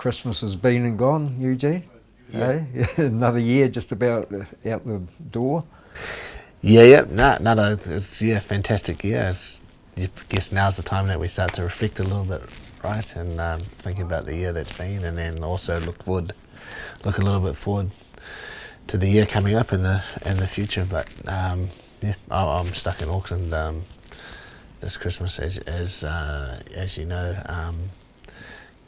Christmas has been and gone, Eugene. Yeah. Another year just about out the door. It's fantastic year. I guess now's the time that we start to reflect a little bit, right, and think about the year that's been, and then also look a little bit forward to the year coming up in the future. But I'm stuck in Auckland this Christmas, as you know.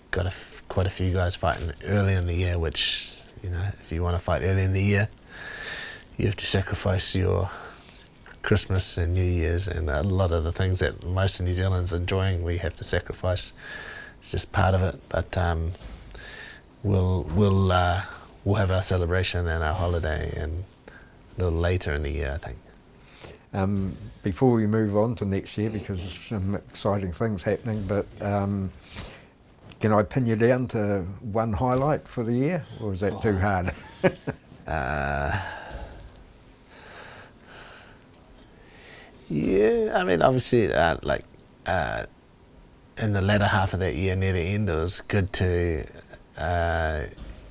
Got quite a few guys fighting early in the year, which, you know, if you want to fight early in the year, you have to sacrifice your Christmas and New Year's, and a lot of the things that most of New Zealand's enjoying, we have to sacrifice. It's just part of it. But we'll have our celebration and our holiday and a little later in the year, I think. Before we move on to next year, because there's some exciting things happening, but can I pin you down to one highlight for the year, or is that too hard? Yeah, I mean, obviously, in the latter half of that year, near the end, it was good to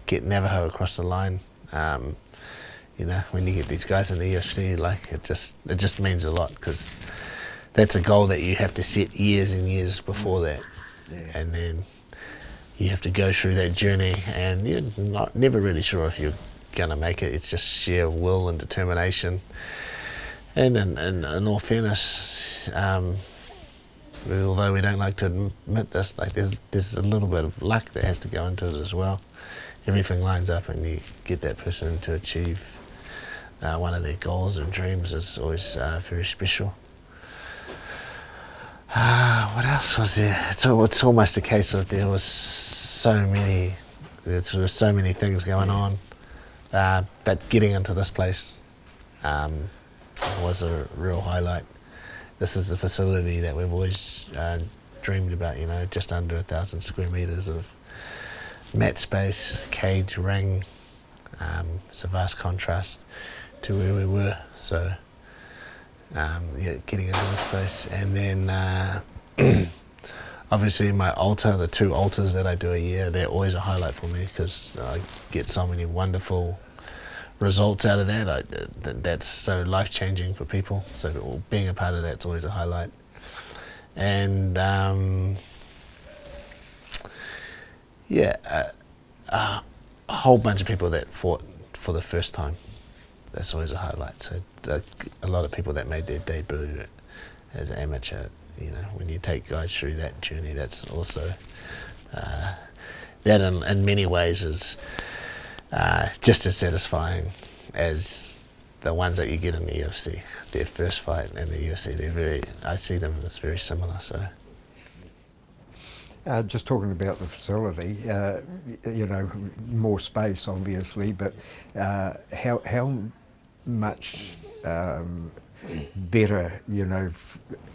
get Navajo across the line. You know, when you get these guys in the UFC, like, it just means a lot, because that's a goal that you have to set years and years before that, and then you have to go through that journey, and you're never really sure if you're gonna make it. It's just sheer will and determination. And in all fairness, although we don't like to admit this, like there's a little bit of luck that has to go into it as well. Everything lines up, and you get that person to achieve one of their goals and dreams is always very special. What else was there? It's almost a case of there was so many things going on, but getting into this place was a real highlight. This is the facility that we've always dreamed about, you know, just under 1,000 square meters of mat space, cage, ring. It's a vast contrast to where we were. So getting into this place, and then obviously my altar, the 2 altars that I do a year, they're always a highlight for me, because I get so many wonderful results out of that. That's so life-changing for people, so being a part of that's always a highlight. And a whole bunch of people that fought for the first time, that's always a highlight. So a lot of people that made their debut as an amateur, you know, when you take guys through that journey, that's also that in many ways is just as satisfying as the ones that you get in the UFC. Their first fight in the UFC, I see them as very similar. So just talking about the facility, you know, more space obviously, but how much better, you know,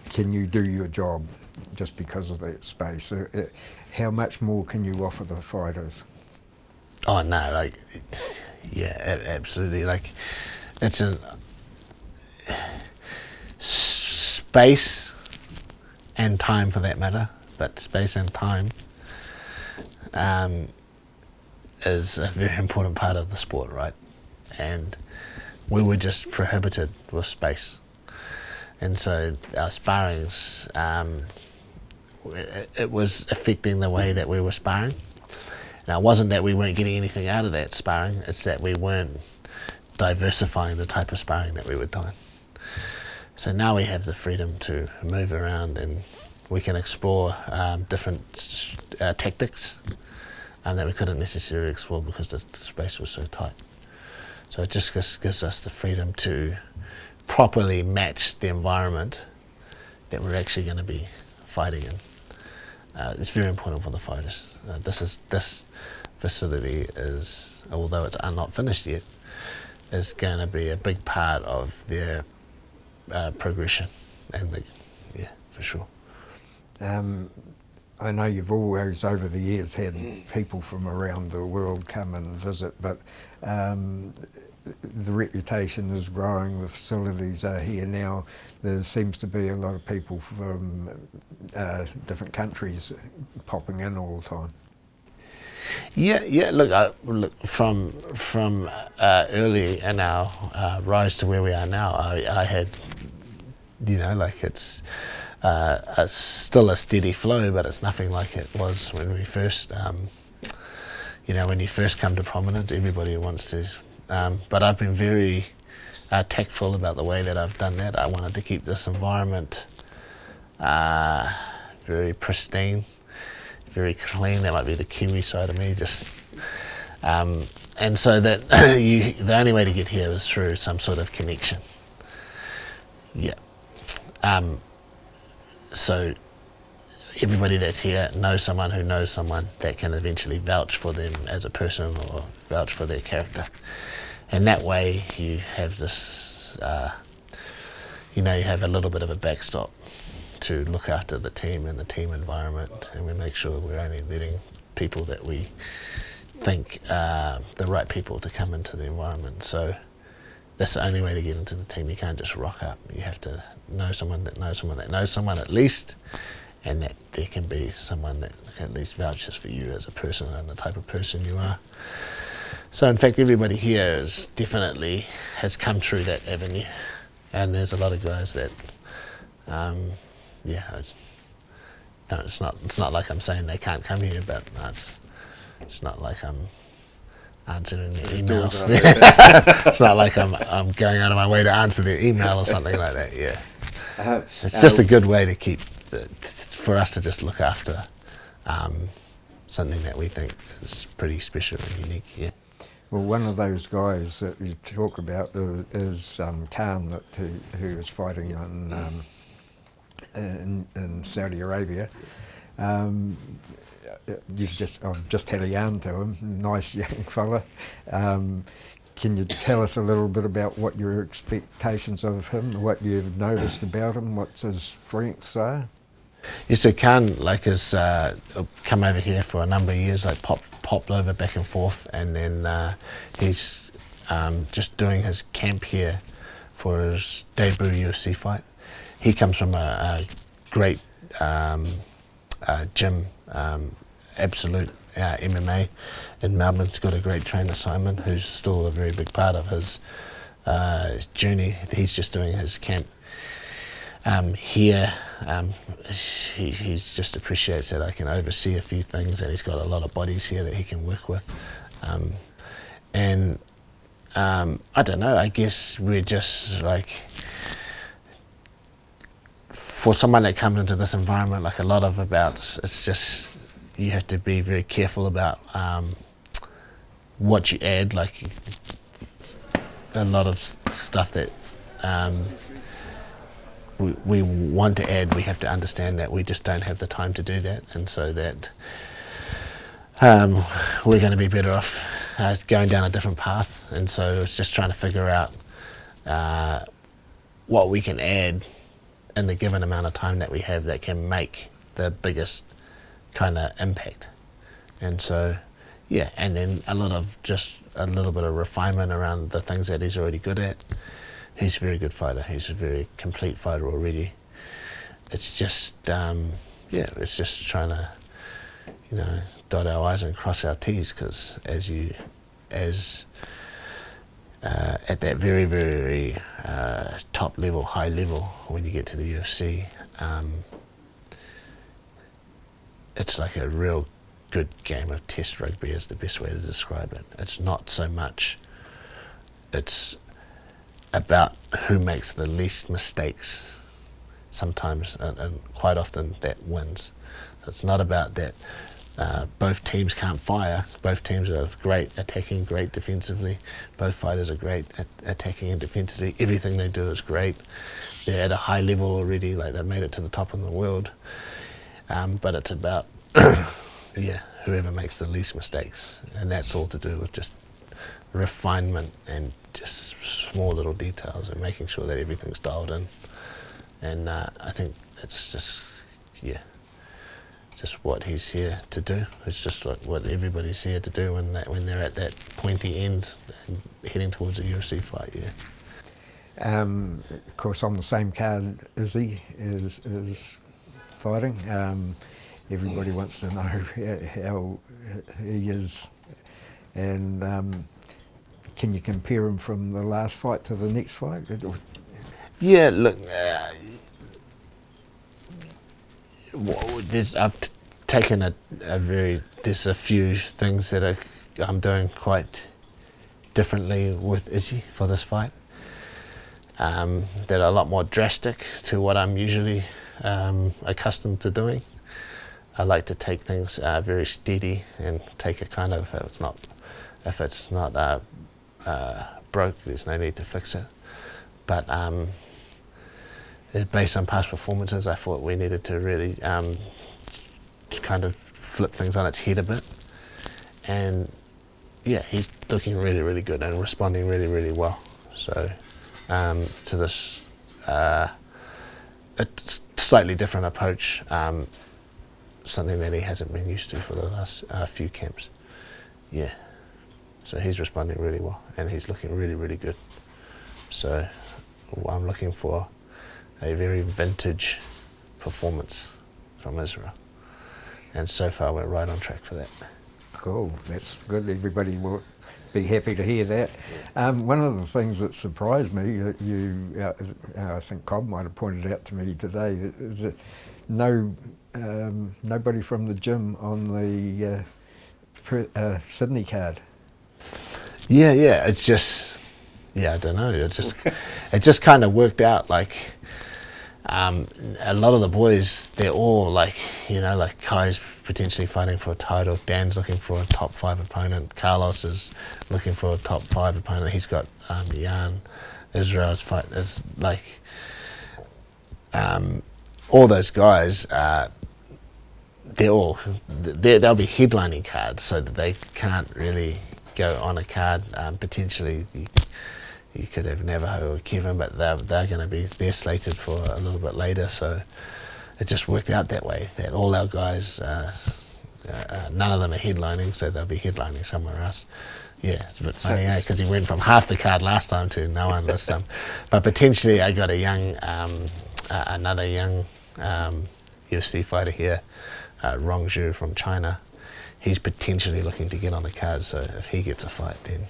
can you do your job just because of that space? How much more can you offer the fighters? Oh no, like, yeah, absolutely. Like, it's a space and time, for that matter, but space and time is a very important part of the sport, right? And we were just prohibited with space, and so our sparrings, it was affecting the way that we were sparring. Now, it wasn't that we weren't getting anything out of that sparring, it's that we weren't diversifying the type of sparring that we were doing. So now we have the freedom to move around, and we can explore different tactics that we couldn't necessarily explore because the space was so tight. So it just gives us the freedom to properly match the environment that we're actually going to be fighting in. It's very important for the fighters. This facility is, although it's not finished yet, is going to be a big part of their progression, and for sure. I know you've always, over the years, had people from around the world come and visit, but the reputation is growing, the facilities are here now. There seems to be a lot of people from different countries popping in all the time. Yeah. Look, from early in our rise to where we are now, I had, like it's still a steady flow, but it's nothing like it was when we first, when you first come to prominence. Everybody wants to, but I've been very tactful about the way that I've done that. I wanted to keep this environment very pristine, very clean. That might be the Kiwi side of me, and so that the only way to get here is through some sort of connection. Yeah. So everybody that's here knows someone who knows someone that can eventually vouch for them as a person or vouch for their character, and that way you have this, you have a little bit of a backstop to look after the team and the team environment, and we make sure we're only letting people that we think the right people to come into the environment. So that's the only way to get into the team. You can't just rock up. You have to know someone that knows someone that knows someone at least, and that there can be someone that at least vouches for you as a person and the type of person you are. So in fact, everybody here has come through that avenue, and there's a lot of guys that it's not like I'm saying they can't come here, but it's not like I'm answering their emails. It's not like I'm going out of my way to answer their email or something like that. Yeah, it's just a good way to for us to just look after something that we think is pretty special and unique. Yeah. Well, one of those guys that you talk about is Kaan, who is fighting in Saudi Arabia. I've just had a yarn to him. Nice young fella. Can you tell us a little bit about what your expectations of him, what you've noticed about him, what his strengths are? Yeah, so Kaan has come over here for a number of years, popped over back and forth, and then he's just doing his camp here for his debut UFC fight. He comes from a great gym, Absolute MMA in Melbourne. He's got a great trainer, Simon, who's still a very big part of his journey. He's just doing his camp here. He just appreciates that I can oversee a few things, and he's got a lot of bodies here that he can work with. And I don't know, I guess we're just for someone that comes into this environment, a lot of it's just, you have to be very careful about what you add. A lot of stuff that we want to add, we have to understand that we just don't have the time to do that, and so that we're going to be better off going down a different path. And so it's just trying to figure out what we can add in the given amount of time that we have that can make the biggest kind of impact. And so and then a little bit of refinement around the things that he's already good at. He's a very good fighter. He's a very complete fighter already. It's just it's just trying to dot our I's and cross our T's, because at that very, very top level, high level, when you get to the UFC, it's like a real good game of test rugby is the best way to describe it. It's not so much, it's about who makes the least mistakes sometimes, and quite often that wins. It's not about that both teams can't fire. Both teams are great attacking, great defensively. Both fighters are great at attacking and defensively. Everything they do is great. They're at a high level already, they've made it to the top in the world. But it's about whoever makes the least mistakes, and that's all to do with just refinement and just small little details and making sure that everything's dialed in. And I think that's just what he's here to do. It's just what everybody's here to do when they're at that pointy end and heading towards a UFC fight. Of course, on the same card Izzy is fighting. Everybody wants to know he is, and can you compare him from the last fight to the next fight? Yeah, look, I've taken there's a few things that I'm doing quite differently with Izzy for this fight, that are a lot more drastic to what I'm usually accustomed to doing. I like to take things very steady and take a kind of, if it's not broke, there's no need to fix it. But based on past performances, I thought we needed to really kind of flip things on its head a bit. And yeah, he's looking really, really good and responding really, really well. So to this a slightly different approach, something that he hasn't been used to for the last few camps. Yeah, so he's responding really well and he's looking really, really good. So I'm looking for a very vintage performance from Israel, and so far we're right on track for that. Cool, that's good. Everybody will be happy to hear that. One of the things that surprised me, I think Cobb might have pointed out to me today, is that nobody from the gym on the Sydney card. Yeah, it's just, I don't know, it just kind of worked out. Like a lot of the boys, they're all like Kai's potentially fighting for a title, Dan's looking for a top 5 opponent, Carlos is looking for a top 5 opponent, he's got Jan, Israel's fight, is like all those guys, they'll be headlining cards, so that they can't really go on a card. Potentially you could have Navajo or Kevin, but they're going to be, they're slated for a little bit later, so it just worked out that way, that all our guys, none of them are headlining, so they'll be headlining somewhere else. Yeah, it's a bit funny, because he went from half the card last time to no one this time. But potentially I got a young, another young UFC fighter here, Rong Zhu from China. He's potentially looking to get on the card, so if he gets a fight, then...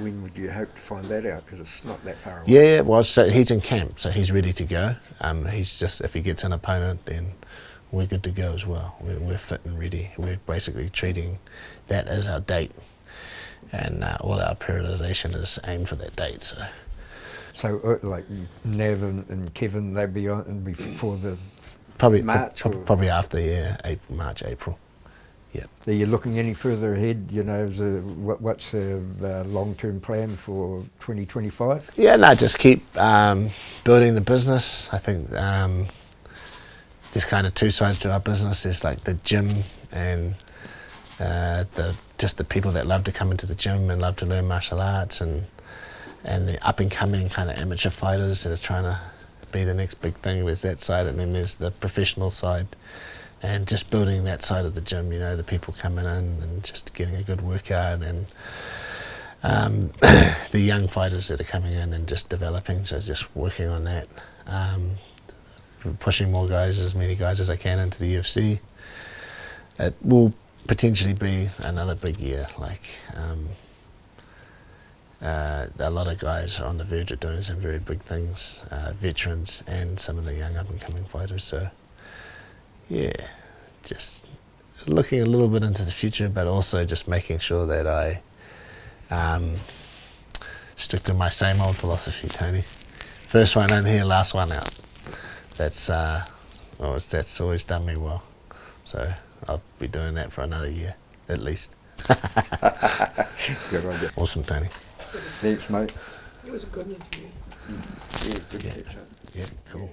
When would you hope to find that out? Because it's not that far away. Yeah, well, so he's in camp, so he's ready to go. He's just, if he gets an opponent, then we're good to go as well. We're fit and ready. We're basically treating that as our date, and all our periodization is aimed for that date. So like Nev and Kevin, they'd be on before the March? Probably after, March, April. Yeah. Are you looking any further ahead? You know, what's the long-term plan for 2025? Yeah, no, just keep building the business. I think there's kind of two sides to our business. There's like the gym and just the people that love to come into the gym and love to learn martial arts, and the up-and-coming kind of amateur fighters that are trying to be the next big thing. There's that side, and then there's the professional side. And just building that side of the gym, you know, the people coming in and just getting a good workout, and the young fighters that are coming in and just developing, so just working on that. Pushing more guys, as many guys as I can into the UFC. It will potentially be another big year, like a lot of guys are on the verge of doing some very big things, veterans and some of the young up-and-coming fighters, so yeah, just looking a little bit into the future, but also just making sure that I stick to my same old philosophy, Tony. First one in here, last one out. That's always done me well. So I'll be doing that for another year, at least. Good idea. Awesome, Tony. Thanks, mate. It was a good interview. Yeah, good catch up. Yeah, cool.